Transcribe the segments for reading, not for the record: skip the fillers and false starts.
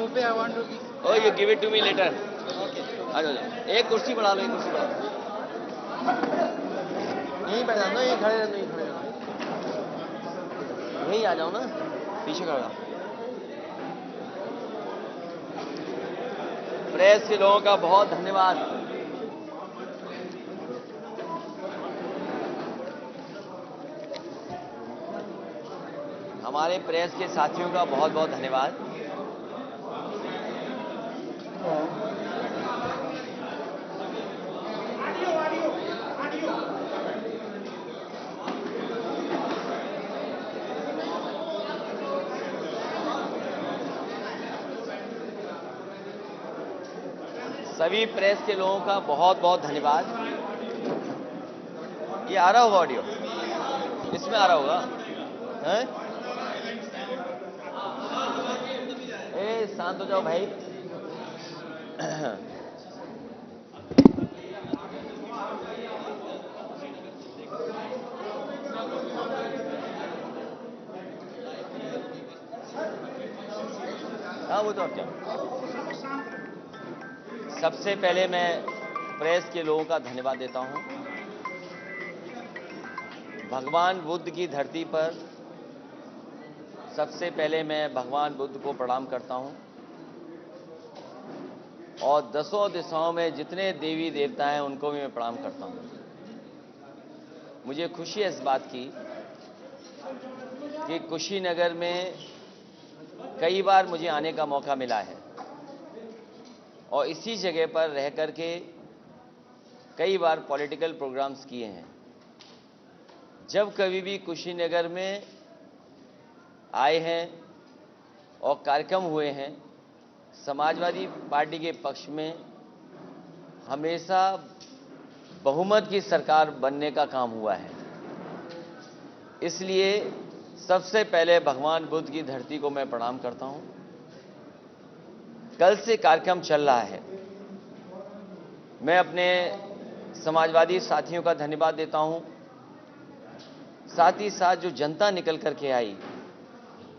rupee, I want to be. Oh, you give it to me later. Okay. आ जाओ एक कुर्सी बढ़ा लो, एक कुर्सी बढ़ा लो। यहीं बैठ जाओ ना, यहीं खड़े रहना, यहीं खड़े रहना। यहीं आ जाओ ना, पीछे खड़ा। प्रेस के लोगों का बहुत धन्यवाद। हमारे प्रेस के साथियों का बहुत बहुत धन्यवाद। सभी प्रेस के लोगों का बहुत बहुत धन्यवाद। ये आ रहा होगा ऑडियो, इसमें आ रहा होगा हैं? ए शांत हो जाओ भाई। हाँ वो तो क्या, सबसे पहले मैं प्रेस के लोगों का धन्यवाद देता हूं। भगवान बुद्ध की धरती पर सबसे पहले मैं भगवान बुद्ध को प्रणाम करता हूं और दसों दिशाओं में जितने देवी देवता हैं उनको भी मैं प्रणाम करता हूं। मुझे खुशी है इस बात की कि कुशीनगर में कई बार मुझे आने का मौका मिला है और इसी जगह पर रह करके कई बार पॉलिटिकल प्रोग्राम्स किए हैं। जब कभी भी कुशीनगर में आए हैं और कार्यक्रम हुए हैं, समाजवादी पार्टी के पक्ष में हमेशा बहुमत की सरकार बनने का काम हुआ है। इसलिए सबसे पहले भगवान बुद्ध की धरती को मैं प्रणाम करता हूं। कल से कार्यक्रम चल रहा है। मैं अपने समाजवादी साथियों का धन्यवाद देता हूं, साथ ही साथ जो जनता निकल करके आई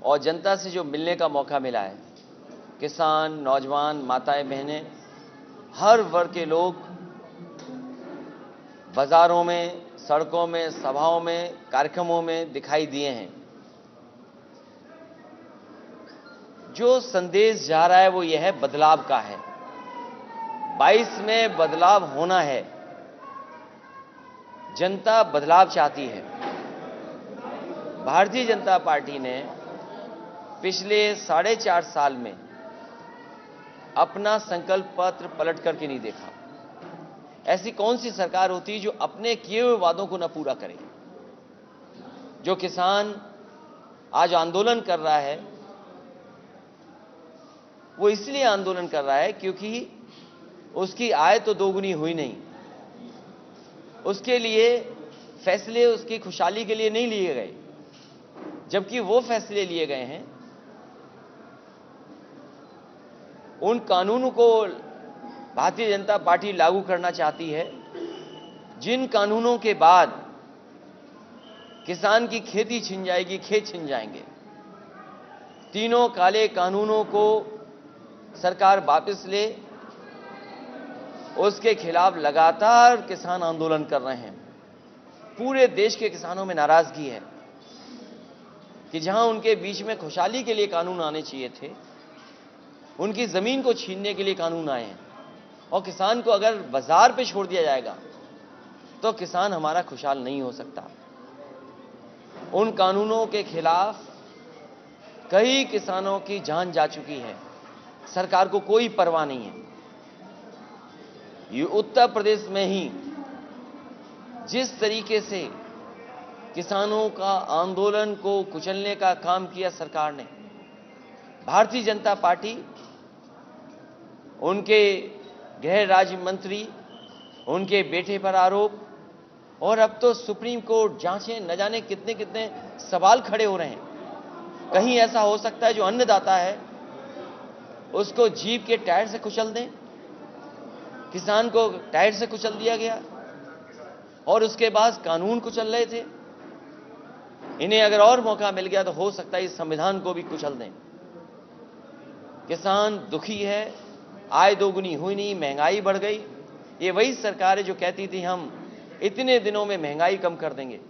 और जनता से जो मिलने का मौका मिला है, किसान, नौजवान, माताएं, बहनें, हर वर्ग के लोग बाजारों में, सड़कों में, सभाओं में, कार्यक्रमों में दिखाई दिए हैं। जो संदेश जा रहा है वो यह है, बदलाव का है। 22 में बदलाव होना है। जनता बदलाव चाहती है। भारतीय जनता पार्टी ने पिछले 4.5 साल में अपना संकल्प पत्र पलट करके नहीं देखा। ऐसी कौन सी सरकार होती जो अपने किए हुए वादों को न पूरा करे। जो किसान आज आंदोलन कर रहा है वो इसलिए आंदोलन कर रहा है क्योंकि उसकी आय तो दोगुनी हुई नहीं। उसके लिए फैसले उसकी खुशहाली के लिए नहीं लिए गए, जबकि वो फैसले लिए गए हैं उन कानूनों को भारतीय जनता पार्टी लागू करना चाहती है जिन कानूनों के बाद किसान की खेती छिन जाएगी, खेत छिन जाएंगे। तीनों काले कानूनों को सरकार वापस ले, उसके खिलाफ लगातार किसान आंदोलन कर रहे हैं। पूरे देश के किसानों में नाराजगी है कि जहां उनके बीच में खुशहाली के लिए कानून आने चाहिए थे, उनकी जमीन को छीनने के लिए कानून आए हैं। और किसान को अगर बाजार पे छोड़ दिया जाएगा तो किसान हमारा खुशहाल नहीं हो सकता। उन कानूनों के खिलाफ कई किसानों की जान जा चुकी है। सरकार को कोई परवाह नहीं है। ये उत्तर प्रदेश में ही जिस तरीके से किसानों का आंदोलन को कुचलने का काम किया सरकार ने, भारतीय जनता पार्टी, उनके गृह राज्य मंत्री, उनके बेटे पर आरोप, और अब तो सुप्रीम कोर्ट जांचें, न जाने कितने कितने सवाल खड़े हो रहे हैं। कहीं ऐसा हो सकता है जो अन्नदाता है उसको जीप के टायर से कुचल दें। किसान को टायर से कुचल दिया गया और उसके बाद कानून कुचल रहे थे। इन्हें अगर और मौका मिल गया तो हो सकता है इस संविधान को भी कुचल दें। किसान दुखी है, आय दोगुनी हुई नहीं, महंगाई बढ़ गई। ये वही सरकार है जो कहती थी हम इतने दिनों में महंगाई कम कर देंगे।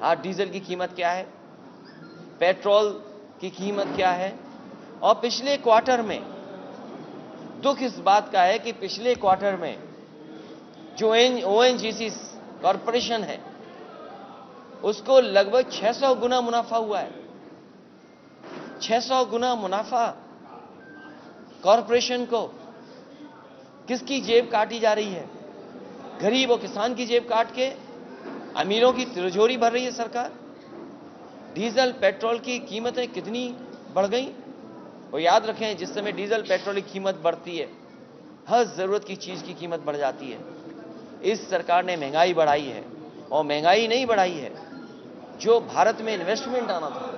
आज डीजल की कीमत क्या है, पेट्रोल की कीमत क्या है। और पिछले क्वार्टर में दुख इस बात का है कि पिछले क्वार्टर में जो ओएनजीसी कॉरपोरेशन है उसको लगभग 600 गुना मुनाफा हुआ है। 600 गुना मुनाफा कॉरपोरेशन को। किसकी जेब काटी जा रही है? गरीब और किसान की जेब काट के अमीरों की तिजोरी भर रही है सरकार। डीजल पेट्रोल की कीमतें कितनी बढ़ गई। और याद रखें, जिस समय डीजल पेट्रोल की कीमत बढ़ती है, हर जरूरत की चीज की कीमत बढ़ जाती है। इस सरकार ने महंगाई बढ़ाई है, और महंगाई नहीं बढ़ाई है, जो भारत में इन्वेस्टमेंट आना था,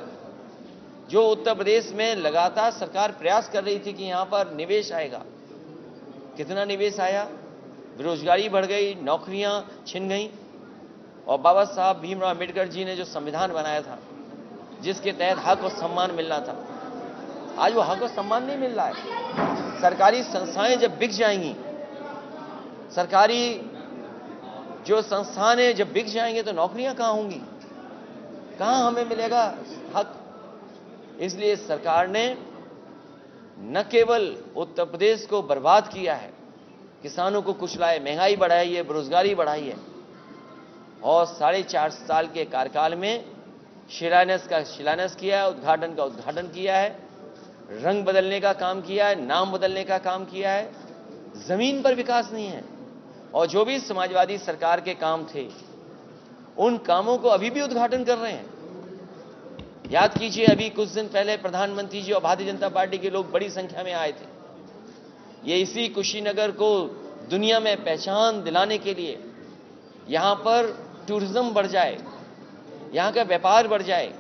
जो उत्तर प्रदेश में लगातार सरकार प्रयास कर रही थी कि यहां पर निवेश आएगा। कितना निवेश आया? बेरोजगारी बढ़ गई, नौकरियां छिन गई। और बाबा साहब भीमराव अम्बेडकर जी ने जो संविधान बनाया था, जिसके तहत हक और सम्मान मिलना था, आज वो हक और सम्मान नहीं मिल रहा है। सरकारी संस्थाएं जब बिक जाएंगी, सरकारी जो संस्थानें जब बिक जाएंगे तो नौकरियां कहां होंगी, कहां हमें मिलेगा हक। इसलिए सरकार ने न केवल उत्तर प्रदेश को बर्बाद किया है, किसानों को कुचला है, महंगाई बढ़ाई है, बेरोजगारी बढ़ाई है, और 4.5 साल के कार्यकाल में शिलान्यास का शिलान्यास किया है, उद्घाटन का उद्घाटन किया है, रंग बदलने का काम किया है, नाम बदलने का काम किया है। जमीन पर विकास नहीं है। और जो भी समाजवादी सरकार के काम थे, उन कामों को अभी भी उद्घाटन कर रहे हैं। याद कीजिए, अभी कुछ दिन पहले प्रधानमंत्री जी और भारतीय जनता पार्टी के लोग बड़ी संख्या में आए थे। ये इसी कुशीनगर को दुनिया में पहचान दिलाने के लिए, यहां पर टूरिज्म बढ़ जाए, यहां का व्यापार बढ़ जाए,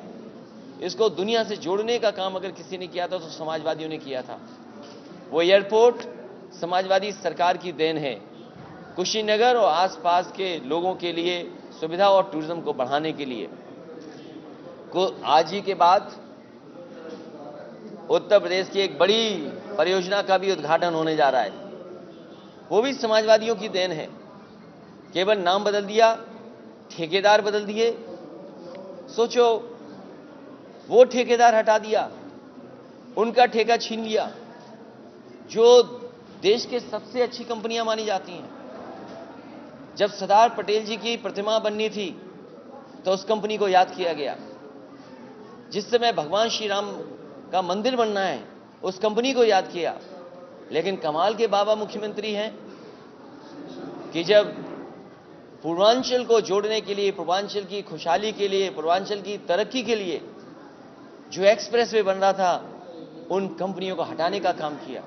इसको दुनिया से जोड़ने का काम अगर किसी ने किया था तो समाजवादियों ने किया था। वो एयरपोर्ट समाजवादी सरकार की देन है। कुशीनगर और आसपास के लोगों के लिए सुविधा और टूरिज्म को बढ़ाने के लिए को आज ही के बाद उत्तर प्रदेश की एक बड़ी परियोजना का भी उद्घाटन होने जा रहा है। वो भी समाजवादियों की देन है। केवल नाम बदल दिया, ठेकेदार बदल दिए। सोचो, वो ठेकेदार हटा दिया, उनका ठेका छीन लिया, जो देश के सबसे अच्छी कंपनियां मानी जाती हैं। जब सरदार पटेल जी की प्रतिमा बननी थी तो उस कंपनी को याद किया गया। जिस समय भगवान श्री राम का मंदिर बनना है, उस कंपनी को याद किया। लेकिन कमाल के बाबा मुख्यमंत्री हैं कि जब पूर्वांचल को जोड़ने के लिए, पूर्वांचल की खुशहाली के लिए, पूर्वांचल की तरक्की के लिए जो एक्सप्रेसवे बन रहा था, उन कंपनियों को हटाने का काम किया।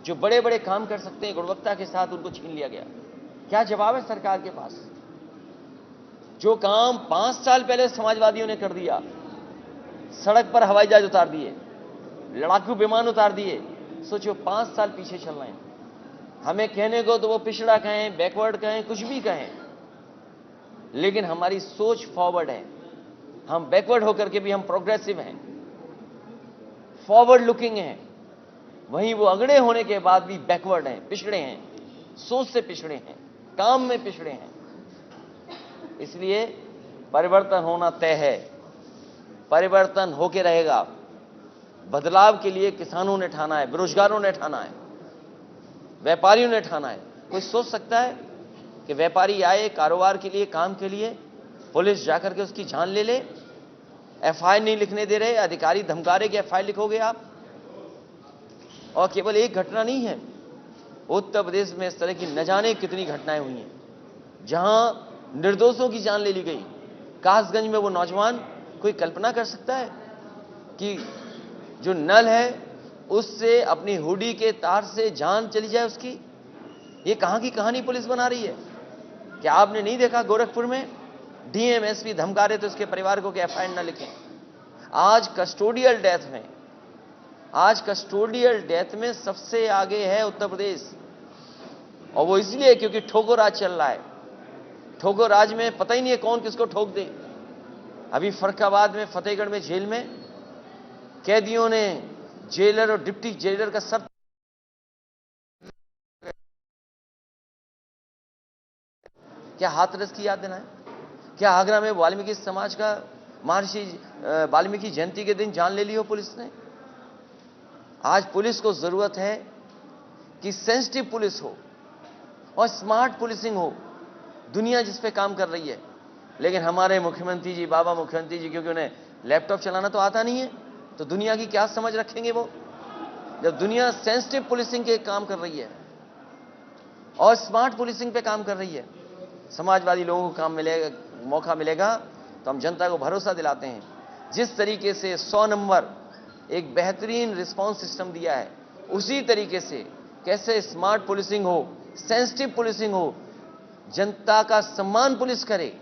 जो बड़े बड़े काम कर सकते हैं गुणवत्ता के साथ, उनको छीन लिया गया। क्या जवाब है सरकार के पास? जो काम 5 साल पहले समाजवादियों ने कर दिया, सड़क पर हवाई जहाज उतार दिए, लड़ाकू विमान उतार दिए, सोचो 5 साल पीछे चल रहे हैं। हमें कहने को तो वो पिछड़ा कहें, बैकवर्ड कहें, कुछ भी कहें, लेकिन हमारी सोच फॉरवर्ड है। हम बैकवर्ड होकर के भी हम प्रोग्रेसिव हैं, फॉरवर्ड लुकिंग हैं। वहीं वो अगड़े होने के बाद भी बैकवर्ड हैं, पिछड़े हैं, सोच से पिछड़े हैं, काम में पिछड़े हैं। इसलिए परिवर्तन होना तय है, परिवर्तन होके रहेगा। बदलाव के लिए किसानों ने ठाना है, बेरोजगारों ने ठाना है, व्यापारियों ने ठाना है। कोई सोच सकता है कि व्यापारी आए कारोबार के लिए, काम के लिए, पुलिस जाकर के उसकी जान ले ले? एफआईआर नहीं लिखने दे रहे, अधिकारी धमका रहे कि एफआईआर लिखोगे आप। और केवल एक घटना नहीं है, उत्तर प्रदेश में इस तरह की न जाने कितनी घटनाएं हुई हैं जहां निर्दोषों की जान ले ली गई। कासगंज में वो नौजवान, कोई कल्पना कर सकता है कि जो नल है उससे अपनी हुडी के तार से जान चली जाए उसकी? ये कहां की कहानी पुलिस बना रही है? क्या आपने नहीं देखा गोरखपुर में डीएम एसपी धमका रहे थे उसके परिवार को कि एफआईआर न लिखें? आज कस्टोडियल डेथ में सबसे आगे है उत्तर प्रदेश। और वो इसलिए क्योंकि ठोको राज चल रहा है। ठोको राज में पता ही नहीं है कौन किसको ठोक दे। अभी फर्रुखाबाद में, फतेहगढ़ में जेल में कैदियों ने जेलर और डिप्टी जेलर का सर क्या हाथरस की याद दिलाएं? क्या आगरा में वाल्मीकि समाज का महर्षि वाल्मीकि जयंती के दिन जान ले ली हो पुलिस ने? आज पुलिस को जरूरत है कि सेंसिटिव पुलिस हो और स्मार्ट पुलिसिंग हो। दुनिया जिस पे काम कर रही है, लेकिन हमारे मुख्यमंत्री जी, बाबा मुख्यमंत्री जी, क्योंकि उन्हें लैपटॉप चलाना तो आता नहीं है, तो दुनिया की क्या समझ रखेंगे वो, जब दुनिया सेंसिटिव पुलिसिंग के काम कर रही है और स्मार्ट पुलिसिंग पे काम कर रही है। समाजवादी लोगों को काम मिलेगा, मौका मिलेगा तो हम जनता को भरोसा दिलाते हैं। जिस तरीके से 100 नंबर एक बेहतरीन रिस्पांस सिस्टम दिया है, उसी तरीके से कैसे स्मार्ट पुलिसिंग हो, सेंसिटिव पुलिसिंग हो, जनता का सम्मान पुलिस करे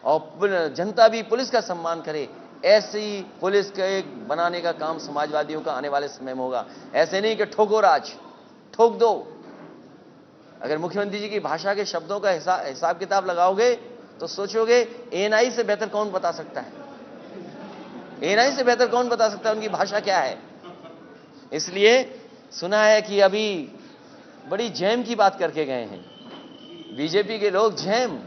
और जनता भी पुलिस का सम्मान करे, ऐसी पुलिस के बनाने का काम समाजवादियों का आने वाले समय में होगा। ऐसे नहीं कि ठोको राज, ठोक दो। अगर मुख्यमंत्री जी की भाषा के शब्दों का हिसाब किताब लगाओगे तो सोचोगे एएनआई से बेहतर कौन बता सकता है, एएनआई से बेहतर कौन बता सकता है उनकी भाषा क्या है। इसलिए सुना है कि अभी बड़ी जैम की बात करके गए हैं बीजेपी के लोग, जैम।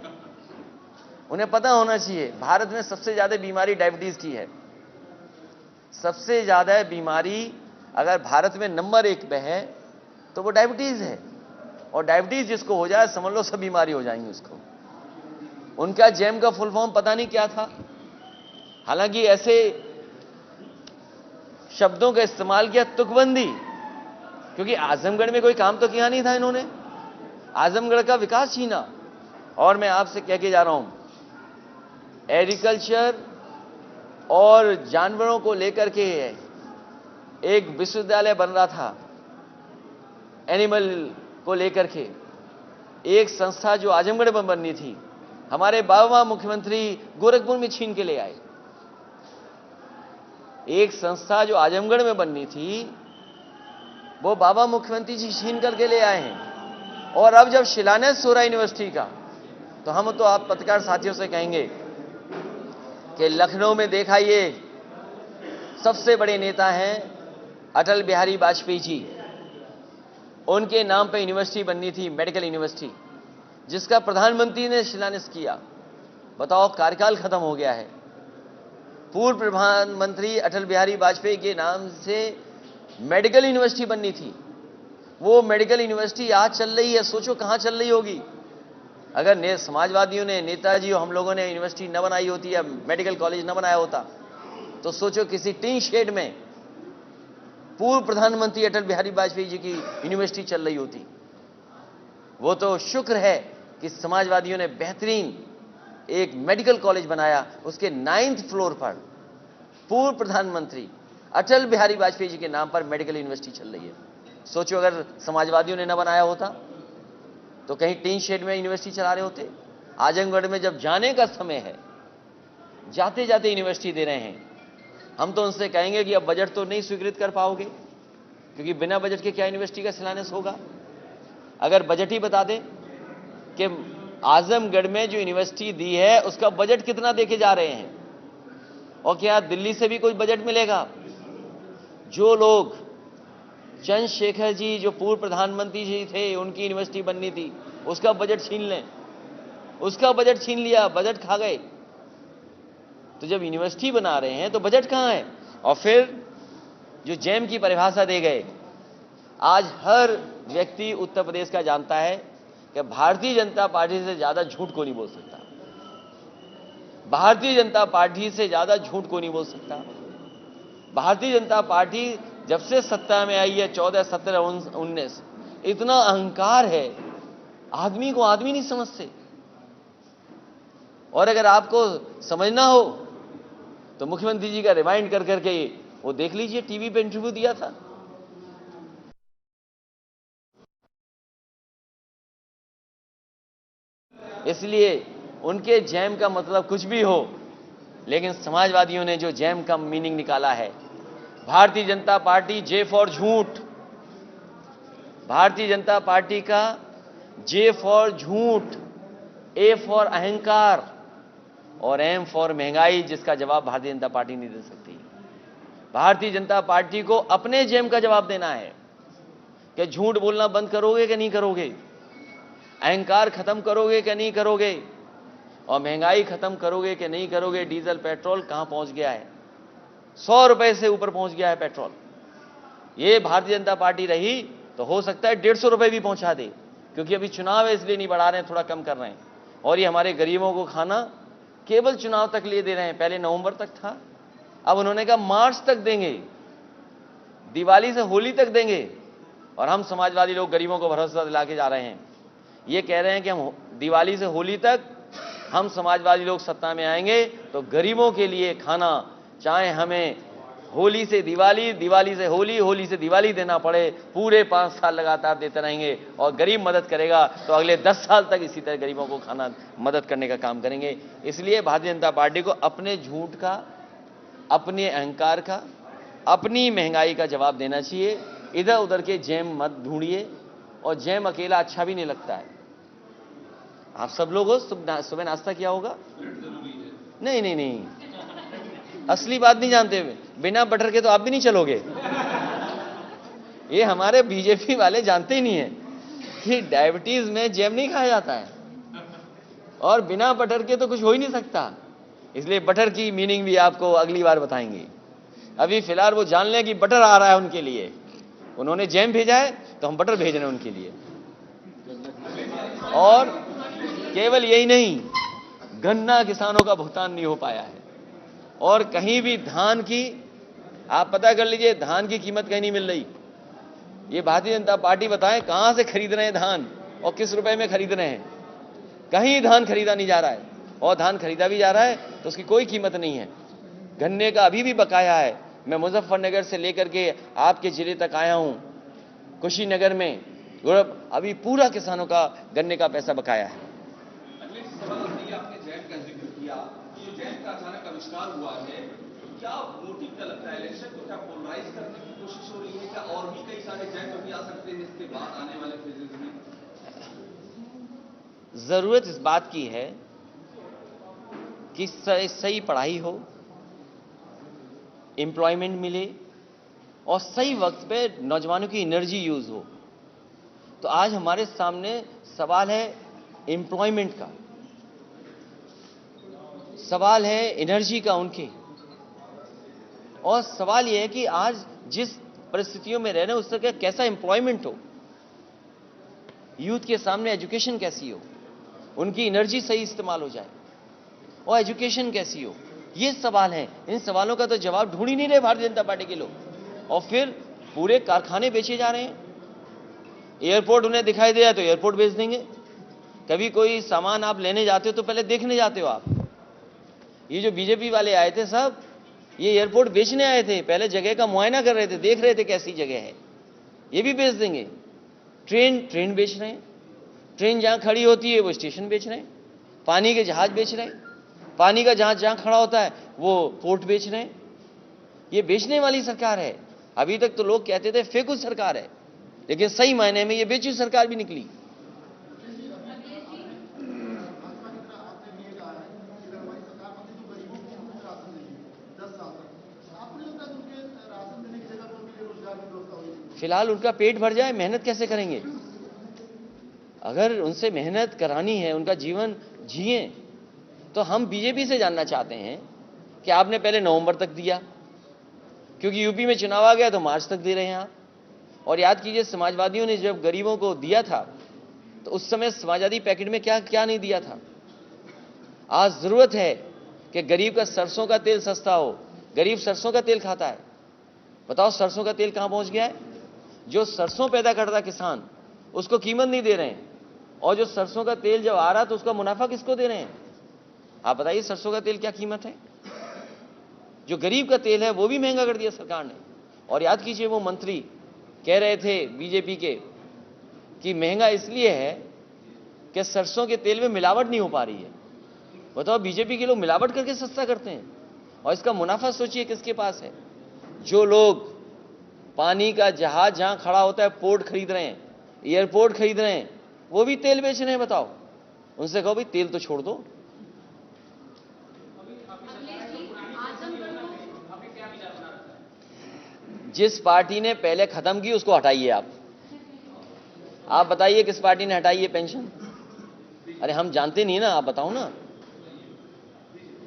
उन्हें पता होना चाहिए भारत में सबसे ज्यादा बीमारी डायबिटीज की है। सबसे ज्यादा बीमारी अगर भारत में नंबर 1 पे है तो वो डायबिटीज है, और डायबिटीज जिसको हो जाए समझ लो सब बीमारी हो जाएंगी उसको। उनका जैम का फुल फॉर्म पता नहीं क्या था, हालांकि ऐसे शब्दों का इस्तेमाल किया, तुकबंदी, क्योंकि आजमगढ़ में कोई काम तो किया नहीं था इन्होंने, आजमगढ़ का विकास छीना। और मैं आपसे कह के जा रहा हूं, एग्रीकल्चर और जानवरों को लेकर के एक विश्वविद्यालय बन रहा था, एनिमल को लेकर के एक संस्था जो आजमगढ़ में बननी थी, हमारे बाबा मुख्यमंत्री गोरखपुर में छीन के ले आए। एक संस्था जो आजमगढ़ में बननी थी वो बाबा मुख्यमंत्री जी छीन करके ले आए हैं। और अब जब शिलान्यास हो रहा है यूनिवर्सिटी का, तो हम तो आप पत्रकार साथियों से कहेंगे कि लखनऊ में देखा, ये सबसे बड़े नेता हैं अटल बिहारी वाजपेयी जी, उनके नाम पे यूनिवर्सिटी बननी थी, मेडिकल यूनिवर्सिटी, जिसका प्रधानमंत्री ने शिलान्यास किया। बताओ, कार्यकाल खत्म हो गया है। पूर्व प्रधानमंत्री अटल बिहारी वाजपेयी के नाम से मेडिकल यूनिवर्सिटी बननी थी, वो मेडिकल यूनिवर्सिटी आज चल रही है। सोचो कहां चल रही होगी। अगर समाजवादियों ने, नेताजी और हम लोगों ने यूनिवर्सिटी न बनाई होती या मेडिकल कॉलेज न बनाया होता, तो सोचो किसी टीन शेड में पूर्व प्रधानमंत्री अटल बिहारी वाजपेयी जी की यूनिवर्सिटी चल रही होती। वो तो शुक्र है कि समाजवादियों ने बेहतरीन एक मेडिकल कॉलेज बनाया, उसके 9th फ्लोर पर पूर्व प्रधानमंत्री अटल बिहारी वाजपेयी जी के नाम पर मेडिकल यूनिवर्सिटी चल रही है। सोचो अगर समाजवादियों ने न बनाया होता तो कहीं टीन शेड में यूनिवर्सिटी चला रहे होते। आजमगढ़ में जब जाने का समय है, जाते जाते यूनिवर्सिटी दे रहे हैं, हम तो उनसे कहेंगे कि अब बजट तो नहीं स्वीकृत कर पाओगे, क्योंकि बिना बजट के क्या यूनिवर्सिटी का शिलान्यास होगा। अगर बजट ही बता दें कि आजमगढ़ में जो यूनिवर्सिटी दी है उसका बजट कितना देके जा रहे हैं, और क्या दिल्ली से भी कोई बजट मिलेगा। जो लोग, चंद्रशेखर जी जो पूर्व प्रधानमंत्री जी थे, उनकी यूनिवर्सिटी बननी थी, उसका बजट छीन लें, उसका बजट छीन लिया, बजट खा गए। तो जब यूनिवर्सिटी बना रहे हैं तो बजट कहां है। और फिर जो जैम की परिभाषा दे गए, आज हर व्यक्ति उत्तर प्रदेश का जानता है कि भारतीय जनता पार्टी से ज्यादा झूठ को नहीं बोल सकता, भारतीय जनता पार्टी से ज्यादा झूठ को नहीं बोल सकता। भारतीय जनता पार्टी जब से सत्ता में आई है, 14, 17, 19, इतना अहंकार है, आदमी को आदमी नहीं समझते। और अगर आपको समझना हो तो मुख्यमंत्री जी का रिमाइंड कर करके वो देख लीजिए, टीवी पे इंटरव्यू दिया था। इसलिए उनके जैम का मतलब कुछ भी हो, लेकिन समाजवादियों ने जो जैम का मीनिंग निकाला है, Bharatiya Janata party J for झूठ, भारतीय जनता पार्टी का जे फॉर झूठ, ए फॉर अहंकार और एम फॉर महंगाई, जिसका जवाब भारतीय जनता पार्टी नहीं दे सकती। भारतीय जनता पार्टी को अपने जेब का जवाब देना है कि झूठ बोलना बंद करोगे कि नहीं करोगे, अहंकार खत्म करोगे कि नहीं करोगे, और महंगाई खत्म करोगे कि नहीं करोगे। डीजल पेट्रोल कहां पहुंच गया है, 100 रुपए से ऊपर पहुंच गया है पेट्रोल। ये भारतीय जनता पार्टी रही तो हो सकता है 150 रुपए भी पहुंचा दे, क्योंकि अभी चुनाव है इसलिए नहीं बढ़ा रहे हैं, थोड़ा कम कर रहे हैं। और ये हमारे गरीबों को खाना केवल चुनाव तक लिए दे रहे हैं। पहले नवंबर तक था, अब उन्होंने कहा मार्च तक देंगे, दिवाली से होली तक देंगे। और हम समाजवादी लोग गरीबों को भरोसा दिला के जा रहे हैं। ये कह रहे हैं कि हम दिवाली से होली तक हम समाजवादी लोग सत्ता में आएंगे तो गरीबों के लिए खाना, चाहे हमें होली से दिवाली, दिवाली से होली, होली से दिवाली देना पड़े, पूरे 5 साल लगातार देते रहेंगे। और गरीब मदद करेगा तो अगले 10 साल तक इसी तरह गरीबों को खाना मदद करने का काम करेंगे। इसलिए भारतीय जनता पार्टी को अपने झूठ का, अपने अहंकार का, अपनी महंगाई का जवाब देना चाहिए। इधर उधर के जैम मत ढूंढिए, और जैम अकेला अच्छा भी नहीं लगता है। आप सब लोगों सुबह नाश्ता किया होगा? नहीं नहीं नहीं, असली बात नहीं जानते। बिना बटर के तो आप भी नहीं चलोगे। ये हमारे बीजेपी वाले जानते ही नहीं है कि डायबिटीज में जैम नहीं खाया जाता है, और बिना बटर के तो कुछ हो ही नहीं सकता। इसलिए बटर की मीनिंग भी आपको अगली बार बताएंगे। अभी फिलहाल वो जान लें कि बटर आ रहा है उनके लिए। उन्होंने जैम भेजा है तो हम बटर भेज रहे हैं उनके लिए। और केवल यही नहीं, गन्ना किसानों का भुगतान नहीं हो पाया है। और कहीं भी धान की, आप पता कर लीजिए, धान की कीमत कहीं नहीं मिल रही। ये भारतीय जनता पार्टी बताए कहां से खरीद रहे हैं धान और किस रुपए में खरीद रहे हैं। कहीं धान खरीदा नहीं जा रहा है, और धान खरीदा भी जा रहा है तो उसकी कोई कीमत नहीं है। गन्ने का अभी भी बकाया है। मैं मुजफ्फरनगर से लेकर के आपके जिले तक आया हूं, कुशीनगर में अभी पूरा किसानों का गन्ने का पैसा बकाया है। आपने जैम का जिक्र किया, तो जैम का अचानक आविष्कार हुआ है, क्या मोटिव क्या लगता है? इलेक्शन को क्या पोलराइज करने की कोशिश हो रही है? क्या और भी कई सारे जैम अभी आ सकते हैं इसके बाद आने वाले फेजेस में? जरूरत इस बात की है कि सही पढ़ाई हो, एम्प्लॉयमेंट मिले, और सही वक्त पे नौजवानों की एनर्जी यूज हो। तो आज हमारे सामने सवाल है एम्प्लॉयमेंट का, सवाल है एनर्जी का उनके, और सवाल यह है कि आज जिस परिस्थितियों में रह रहे हैं उस तरह कैसा एम्प्लॉयमेंट हो, यूथ के सामने एजुकेशन कैसी हो, उनकी एनर्जी सही इस्तेमाल हो जाए, और एजुकेशन कैसी हो। ये सवाल हैं। इन सवालों का तो जवाब ढूंढ ही नहीं रहे भारतीय जनता पार्टी के लोग। और फिर पूरे कारखाने बेचे जा रहे हैं। एयरपोर्ट उन्हें दिखाई दिया तो एयरपोर्ट बेच देंगे। कभी कोई सामान आप लेने जाते हो तो पहले देखने जाते हो आप। ये जो बीजेपी वाले आए थे सब, ये एयरपोर्ट बेचने आए थे, पहले जगह का मुआयना कर रहे थे, देख रहे थे कैसी जगह है। ये भी बेच देंगे। ट्रेन बेच रहे हैं। ट्रेन जहां खड़ी होती है वो स्टेशन बेच रहे हैं। पानी के जहाज बेच रहे हैं। पानी का जहाज जहां खड़ा होता है वो पोर्ट बेच रहे हैं। ये बेचने वाली सरकार है। अभी तक तो लोग कहते थे फेकू सरकार है, लेकिन सही मायने में ये बेचू सरकार भी निकली। फिलहाल उनका पेट भर जाए, मेहनत कैसे करेंगे? अगर उनसे मेहनत करानी है, उनका जीवन जिए, तो हम बीजेपी से जानना चाहते हैं कि आपने पहले नवंबर तक दिया, क्योंकि यूपी में चुनाव आ गया तो मार्च तक दे रहे हैं आप। और याद कीजिए, समाजवादियों ने जब गरीबों को दिया था तो उस समय समाजवादी पैकेट में क्या क्या नहीं दिया था। आज जरूरत है कि गरीब का सरसों का तेल सस्ता हो। गरीब सरसों का तेल खाता है। बताओ सरसों का तेल कहां पहुंच गया है? जो सरसों पैदा करता किसान, उसको कीमत नहीं दे रहे हैं। और जो सरसों का तेल जब आ रहा तो उसका मुनाफा किसको दे रहे हैं? आप बताइए, सरसों का तेल क्या कीमत है? जो गरीब का तेल है वो भी महंगा कर दिया सरकार ने। और याद कीजिए, वो मंत्री कह रहे थे बीजेपी के कि महंगा इसलिए है कि सरसों के तेल में मिलावट नहीं हो पा रही है। बताओ, बीजेपी के लोग मिलावट करके सस्ता करते हैं, और इसका मुनाफा सोचिए किसके पास है? जो लोग पानी का जहाज जहां खड़ा होता है पोर्ट खरीद रहे हैं, एयरपोर्ट खरीद रहे हैं, वो भी तेल बेच रहे हैं। बताओ, उनसे कहो भाई तेल तो छोड़ दो। जिस पार्टी ने पहले खत्म की उसको हटाइए आप बताइए किस पार्टी ने हटाई है पेंशन? अरे हम जानते नहीं ना, आप बताओ ना।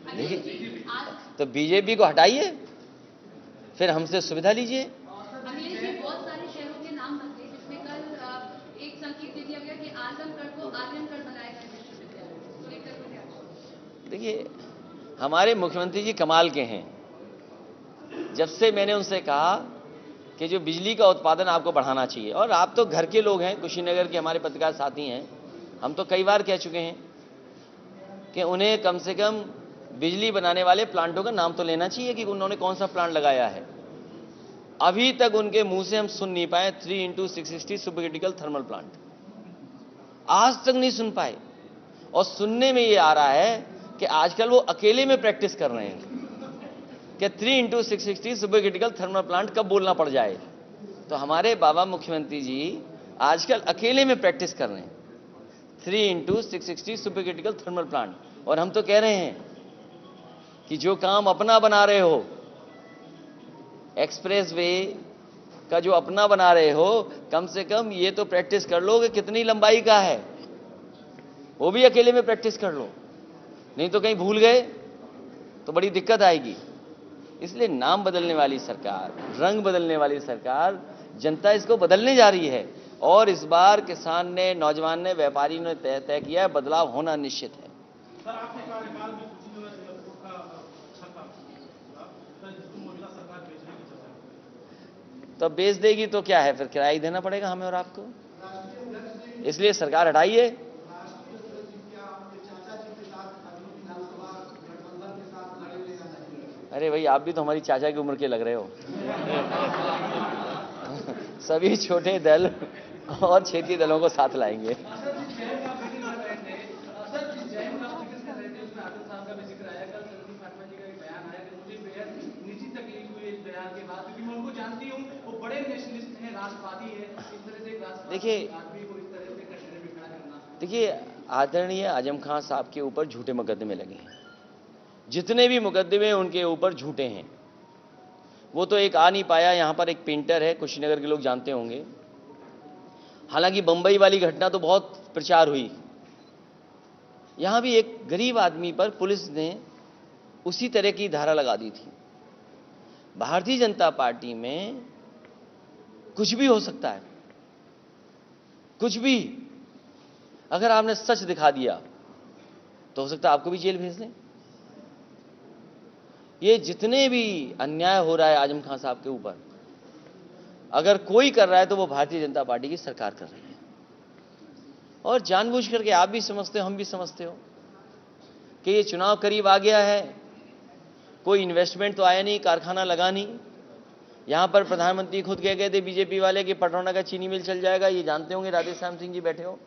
देखिए, तो बीजेपी को हटाइए, फिर हमसे सुविधा लीजिए। अखिलेश जी, बहुत सारे शहरों के नाम बदले, जिसमें कल एक संकेत दे दिया गया कि आजमगढ़ को आर्यनगढ़ बनाएगा विश्वविद्यालय। देखिए, हमारे मुख्यमंत्री जी कमाल के हैं। जब से मैंने उनसे कहा कि जो बिजली का उत्पादन आपको बढ़ाना चाहिए, और आप तो घर के लोग हैं, कुशीनगर के हमारे पत्रकार साथी हैं, हम तो कई बार कह चुके हैं कि उन्हें कम से कम बिजली बनाने वाले प्लांटों का नाम तो लेना चाहिए कि उन्होंने कौन सा प्लांट लगाया है। अभी तक उनके मुंह से हम सुन नहीं पाए 3x660 super critical thermal plant, आज तक नहीं सुन पाए। और सुनने में ये आ रहा है कि आजकल वो अकेले में प्रैक्टिस कर रहे हैं कि 3x660 super critical thermal plant कब बोलना पड़ जाए। तो हमारे बाबा मुख्यमंत्री जी आजकल अकेले में प्रैक्टिस कर रहे हैं 3x660 super critical thermal plant. और हम तो कह रहे हैं कि जो काम अपना बना रहे हो, एक्सप्रेस वे का जो अपना बना रहे हो, कम से कम ये तो प्रैक्टिस कर लो कि कितनी लंबाई का है, वो भी अकेले में प्रैक्टिस कर लो, नहीं तो कहीं भूल गए तो बड़ी दिक्कत आएगी। इसलिए नाम बदलने वाली सरकार, रंग बदलने वाली सरकार, जनता इसको बदलने जा रही है। और इस बार किसान ने, नौजवान ने, व्यापारी ने तय किया है, बदलाव होना निश्चित है। सर, आपके कार्यकाल में कुशीनगर एयरपोर्ट का अच्छा काम किया, जिसको मौजूदा सरकार बेचने की चर्चा। तो बेच देगी तो क्या है, फिर किराया देना पड़ेगा हमें और आपको, इसलिए सरकार हटाइए। अरे भाई, आप भी तो हमारी चाचा की उम्र के लग रहे हो। सभी छोटे दल और क्षेत्रीय दलों को साथ लाएंगे। देखिए, आदरणीय आजम खान साहब के ऊपर झूठे मुकदमे लगे हैं। जितने भी मुकदमे उनके ऊपर झूठे हैं, वो तो एक आ नहीं पाया। यहां पर एक पेंटर है, कुशीनगर के लोग जानते होंगे। हालांकि बंबई वाली घटना तो बहुत प्रचार हुई, यहां भी एक गरीब आदमी पर पुलिस ने उसी तरह की धारा लगा दी थी। भारतीय जनता पार्टी में कुछ भी हो सकता है, कुछ भी। अगर आपने सच दिखा दिया तो हो सकता है आपको भी जेल भेज दें। ये जितने भी अन्याय हो रहा है आजम खान साहब के ऊपर, अगर कोई कर रहा है तो वो भारतीय जनता पार्टी की सरकार कर रही है। और जानबूझ करके आप भी समझते हो, हम भी समझते हो कि ये चुनाव करीब आ गया है, कोई इन्वेस्टमेंट तो आया नहीं, कारखाना लगा नहीं। यहां पर प्रधानमंत्री खुद कह गए थे बीजेपी वाले कि पटौना का चीनी मिल चल जाएगा। ये जानते होंगे, राधेश्याम सिंह जी बैठे हो,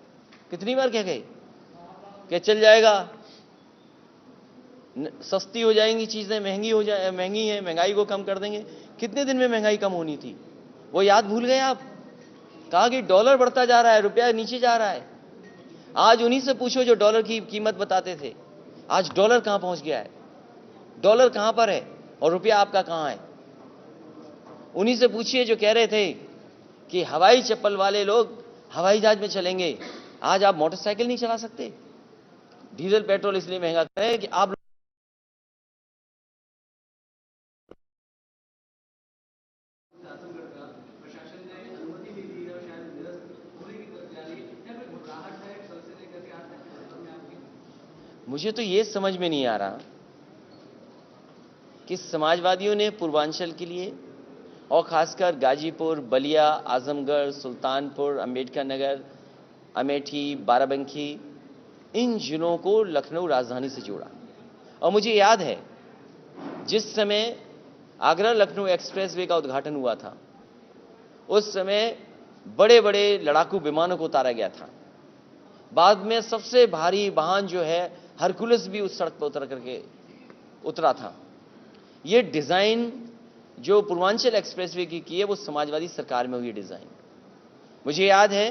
कितनी बार कह गए कि चल जाएगा, सस्ती हो जाएंगी चीजें, महंगी है, महंगाई को कम कर देंगे। कितने दिन में महंगाई कम होनी थी, वो याद भूल गए आप? कहा कि डॉलर बढ़ता जा रहा है, रुपया नीचे जा रहा है। आज उन्हीं से पूछो जो डॉलर की कीमत बताते थे, आज डॉलर कहां पहुंच गया है, डॉलर कहां पर है और रुपया आपका कहां है। उन्हीं से पूछिए जो कह रहे थे कि हवाई चप्पल वाले लोग हवाई जहाज में चलेंगे, आज आप मोटरसाइकिल नहीं चला सकते। डीजल पेट्रोल इसलिए महंगा कर रहे हैं कि आप मुझे तो ये समझ में नहीं आ रहा कि समाजवादियों ने पूर्वांचल के लिए और खासकर गाजीपुर, बलिया, आजमगढ़, सुल्तानपुर, अंबेडकर नगर, अमेठी, बाराबंकी, इन जिलों को लखनऊ राजधानी से जोड़ा। और मुझे याद है जिस समय आगरा लखनऊ एक्सप्रेसवे का उद्घाटन हुआ था, उस समय बड़े बड़े लड़ाकू विमानों को उतारा गया था। बाद में सबसे भारी वाहन जो है हरकुलस भी उस सड़क पर उतर करके उतरा था। ये डिजाइन जो पूर्वांचल एक्सप्रेसवे की है, वो समाजवादी सरकार में हुई डिजाइन। मुझे याद है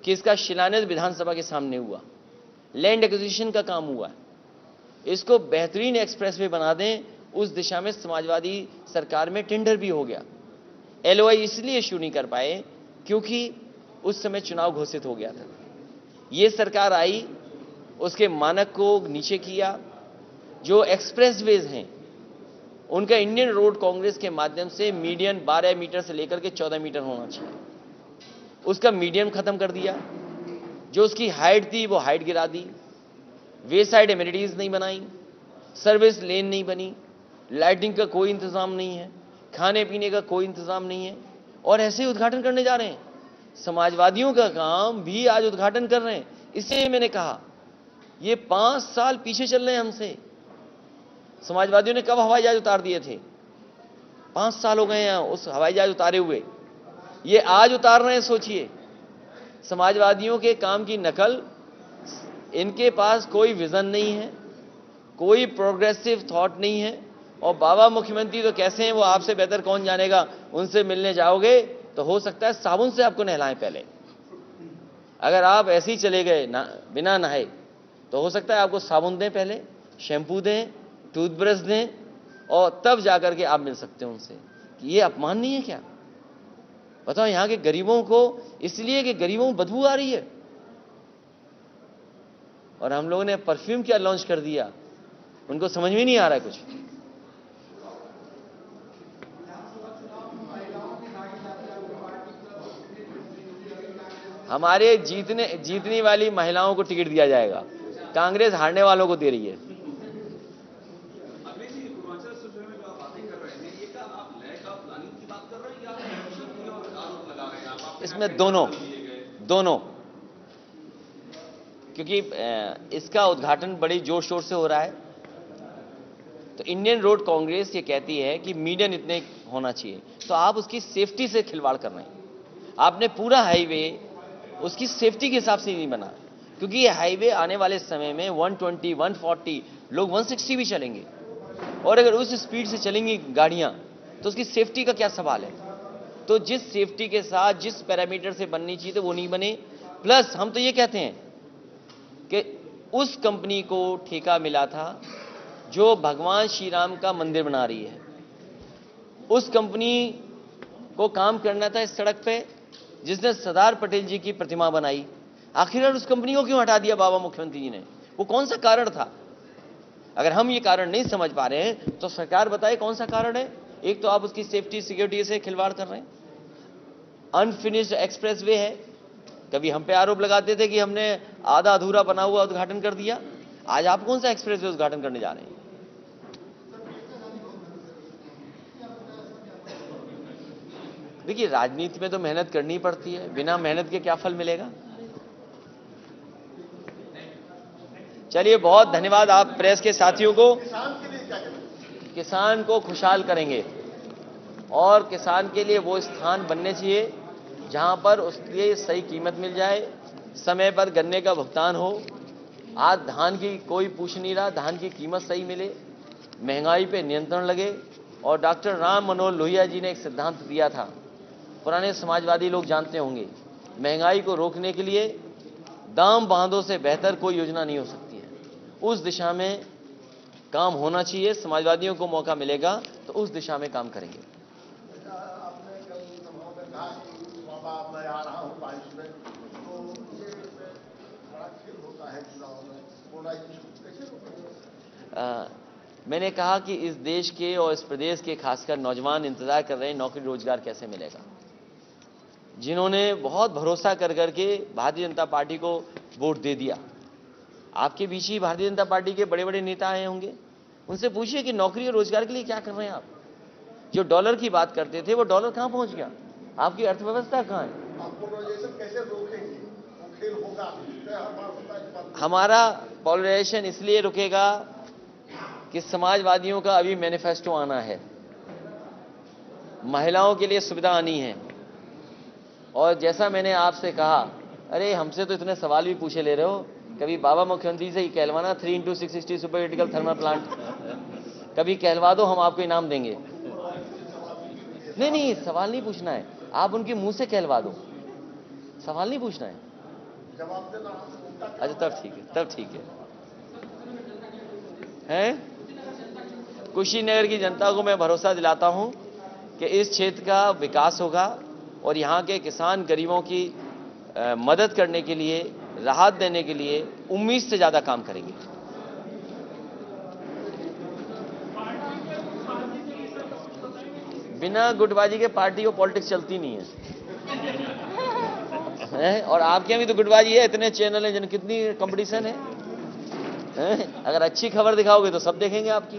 कि इसका शिलान्यास विधानसभा के सामने हुआ, लैंड एक्विजिशन का काम हुआ, इसको बेहतरीन एक्सप्रेसवे बना दें, उस दिशा में समाजवादी सरकार में टेंडर भी हो गया। LOI इसलिए इश्यू नहीं कर पाए क्योंकि उस समय चुनाव घोषित हो गया था। ये सरकार आई, उसके मानक को नीचे किया। जो एक्सप्रेसवेज हैं उनका इंडियन रोड कांग्रेस के माध्यम से मीडियन 12 मीटर से लेकर के 14 मीटर होना चाहिए, उसका मीडियम खत्म कर दिया। जो उसकी हाइट थी वो हाइट गिरा दी। वे साइड एमिनिटीज नहीं बनाई, सर्विस लेन नहीं बनी, लाइटिंग का कोई इंतजाम नहीं है, खाने पीने का कोई इंतजाम नहीं है, और ऐसे ही उद्घाटन करने जा रहे हैं। समाजवादियों का काम भी आज उद्घाटन कर रहे हैं। इसलिए मैंने कहा ये 5 साल पीछे चल रहे हैं हमसे। समाजवादियों ने कब हवाई जहाज उतार दिए थे? 5 साल हो गए हैं उस हवाई जहाज उतारे हुए, ये आज उतार रहे हैं। सोचिए, समाजवादियों के काम की नकल। इनके पास कोई विजन नहीं है, कोई प्रोग्रेसिव थॉट नहीं है। और बाबा मुख्यमंत्री तो कैसे हैं वो आपसे बेहतर कौन जानेगा। उनसे मिलने जाओगे तो हो सकता है साबुन से आपको नहलाएं पहले। अगर आप ऐसे ही चले गए बिना नहाए तो हो सकता है आपको साबुन दें, पहले शैम्पू दें, टूथब्रश दें, और तब जाकर के आप मिल सकते हैं उनसे। कि ये अपमान नहीं है क्या? बताओ, यहां के गरीबों को, इसलिए कि गरीबों को बदबू आ रही है, और हम लोगों ने परफ्यूम क्या लॉन्च कर दिया, उनको समझ में नहीं आ रहा है कुछ। हमारे जीतने वाली महिलाओं को टिकट दिया जाएगा, कांग्रेस हारने वालों को दे रही है। अभी जी पूर्वांचल से जो आप बातें कर रहे हैं, ये क्या आप लैक ऑफ प्लानिंग की बात कर रहे हैं या आरोप लगा रहे हैं आप? इसमें दोनों, क्योंकि इसका उद्घाटन बड़ी जोर शोर से हो रहा है। तो इंडियन रोड कांग्रेस ये कहती है कि मीडियन इतने होना चाहिए, तो आप उसकी सेफ्टी से खिलवाड़ कर रहे हैं। आपने पूरा हाईवे उसकी सेफ्टी के हिसाब से नहीं बना, क्योंकि ये हाईवे आने वाले समय में 120, 140, लोग 160 भी चलेंगे, और अगर उस स्पीड से चलेंगी गाड़ियां तो उसकी सेफ्टी का क्या सवाल है। तो जिस सेफ्टी के साथ, जिस पैरामीटर से बननी चाहिए तो वो नहीं बने। प्लस हम तो ये कहते हैं कि उस कंपनी को ठेका मिला था जो भगवान श्री राम का मंदिर बना रही है, उस कंपनी को काम करना था इस सड़क पे जिसने सरदार पटेल जी की प्रतिमा बनाई। आखिर उस कंपनी को क्यों हटा दिया बाबा मुख्यमंत्री जी ने? वो कौन सा कारण था? अगर हम ये कारण नहीं समझ पा रहे हैं तो सरकार बताए कौन सा कारण है। एक तो आप उसकी सेफ्टी सिक्योरिटी से खिलवाड़ कर रहे हैं, अनफिनिश्ड एक्सप्रेसवे है। कभी हम पे आरोप लगाते थे कि हमने आधा अधूरा बना हुआ उद्घाटन कर दिया, आज आप कौन सा एक्सप्रेसवे उद्घाटन करने जा रहे हैं? देखिए, राजनीति में तो मेहनत करनी पड़ती है, बिना मेहनत के क्या फल मिलेगा। चलिए, बहुत धन्यवाद आप प्रेस के साथियों को। किसान को खुशहाल करेंगे, और किसान के लिए वो स्थान बनने चाहिए जहां पर उसके लिए सही कीमत मिल जाए, समय पर गन्ने का भुगतान हो। आज धान की कोई पूछ नहीं रहा, धान की कीमत सही मिले, महंगाई पे नियंत्रण लगे। और डॉक्टर राम मनोहर लोहिया जी ने एक सिद्धांत दिया था, पुराने समाजवादी लोग जानते होंगे, महंगाई को रोकने के लिए दाम बांधों से बेहतर कोई योजना नहीं हो सकती है। उस दिशा में काम होना चाहिए। समाजवादियों को मौका मिलेगा तो उस दिशा में काम करेंगे। मैंने कहा कि इस देश के और इस प्रदेश के खासकर नौजवान इंतजार कर रहे हैं नौकरी रोजगार कैसे मिलेगा। जिन्होंने बहुत भरोसा कर करके भारतीय जनता पार्टी को वोट दे दिया, आपके बीच ही भारतीय जनता पार्टी के बड़े बड़े नेता आए होंगे, उनसे पूछिए कि नौकरी और रोजगार के लिए क्या कर रहे हैं आप। जो डॉलर की बात करते थे वो डॉलर कहां पहुंच गया, आपकी अर्थव्यवस्था कहां है। हमारा पॉलराइजेशन इसलिए रुकेगा कि समाजवादियों का अभी मैनिफेस्टो आना है, महिलाओं के लिए सुविधा आनी है। और जैसा मैंने आपसे कहा, अरे हमसे तो इतने सवाल भी पूछे ले रहे हो, कभी बाबा मुख्यमंत्री से ही कहलवाना 3x660 super critical thermal plant कभी कहलवा दो, हम आपको इनाम देंगे। नहीं, सवाल नहीं पूछना है, आप उनके मुंह से कहलवा दो, सवाल नहीं पूछना है। अच्छा, तब ठीक है। कुशीनगर की जनता को मैं भरोसा दिलाता हूं कि इस क्षेत्र का विकास होगा और यहाँ के किसान गरीबों की मदद करने के लिए, राहत देने के लिए उम्मीद से ज़्यादा काम करेंगे। बिना गुटबाजी के पार्टी को पॉलिटिक्स चलती नहीं है? और आपके यहाँ भी तो गुटबाजी है, इतने चैनल हैं जिन कितनी कंपटीशन है? अगर अच्छी खबर दिखाओगे तो सब देखेंगे आपकी।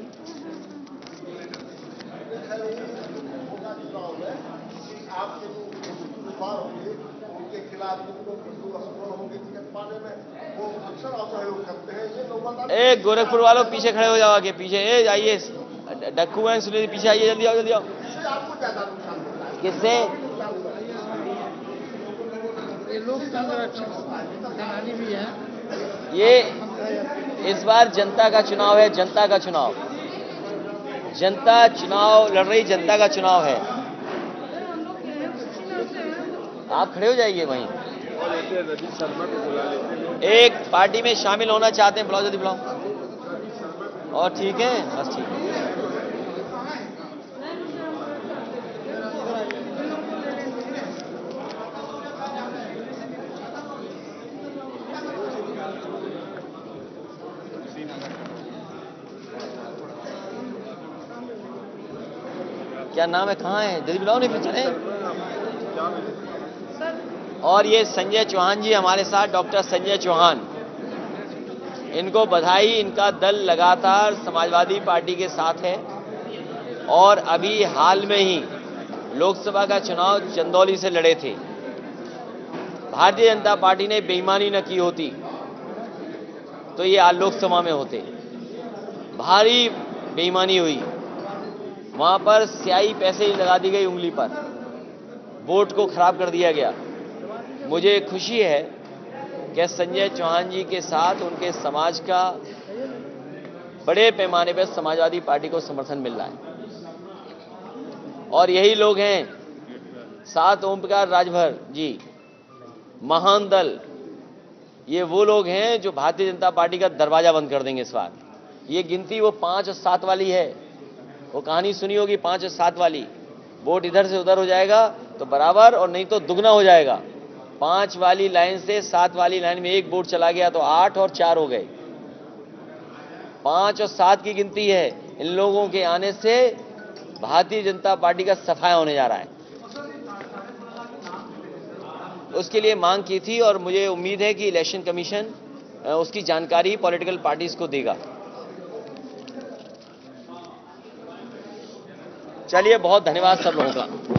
उनके खिलाफ होंगे टिकट पाने में वो अक्सर असहयोग करते हैं। ये लोग ए गोरखपुर वालों पीछे खड़े हो जाओ, आगे पीछे ए आइए, डक्कू हैं सुनिए, पीछे आइए, जल्दी आओ जल्दी आओ। आपको ज्यादा नुकसान होता है। किससे? ये लोकतंत्र सेनानी भी है। ये इस बार जनता का चुनाव है, जनता का चुनाव, जनता चुनाव लड़ रही, जनता का चुनाव है। आप खड़े हो जाइए वहीं। एक पार्टी में शामिल होना चाहते हैं, बुलाओ जल्दी बुलाओ। और ठीक है, बस ठीक है। क्या नाम है, कहाँ है? जल्दी बुलाओ, नहीं फिर चले। और ये संजय चौहान जी हमारे साथ, डॉक्टर संजय चौहान, इनको बधाई। इनका दल लगातार समाजवादी पार्टी के साथ है और अभी हाल में ही लोकसभा का चुनाव चंदौली से लड़े थे। भारतीय जनता पार्टी ने बेईमानी न की होती तो ये आज लोकसभा में होते। भारी बेईमानी हुई, वहां पर स्याही पैसे ही लगा दी गई उंगली पर, वोट को खराब कर दिया गया। मुझे खुशी है कि संजय चौहान जी के साथ उनके समाज का बड़े पैमाने पर समाजवादी पार्टी को समर्थन मिल रहा है। और यही लोग हैं, साथ ओम प्रकाश राजभर जी, महान दल, ये वो लोग हैं जो भारतीय जनता पार्टी का दरवाजा बंद कर देंगे इस बार। ये गिनती वो 5 और 7 वाली है, वो कहानी सुनी होगी 5 और 7 वाली। वोट इधर से उधर हो जाएगा तो बराबर, और नहीं तो दुगना हो जाएगा। 5 वाली लाइन से 7 वाली लाइन में एक वोट चला गया तो 8 और 4 हो गए। 5 और 7 की गिनती है। इन लोगों के आने से भारतीय जनता पार्टी का सफाया होने जा रहा है। उसके लिए मांग की थी और मुझे उम्मीद है कि इलेक्शन कमीशन उसकी जानकारी पॉलिटिकल पार्टीज को देगा। चलिए, बहुत धन्यवाद सब लोगों का।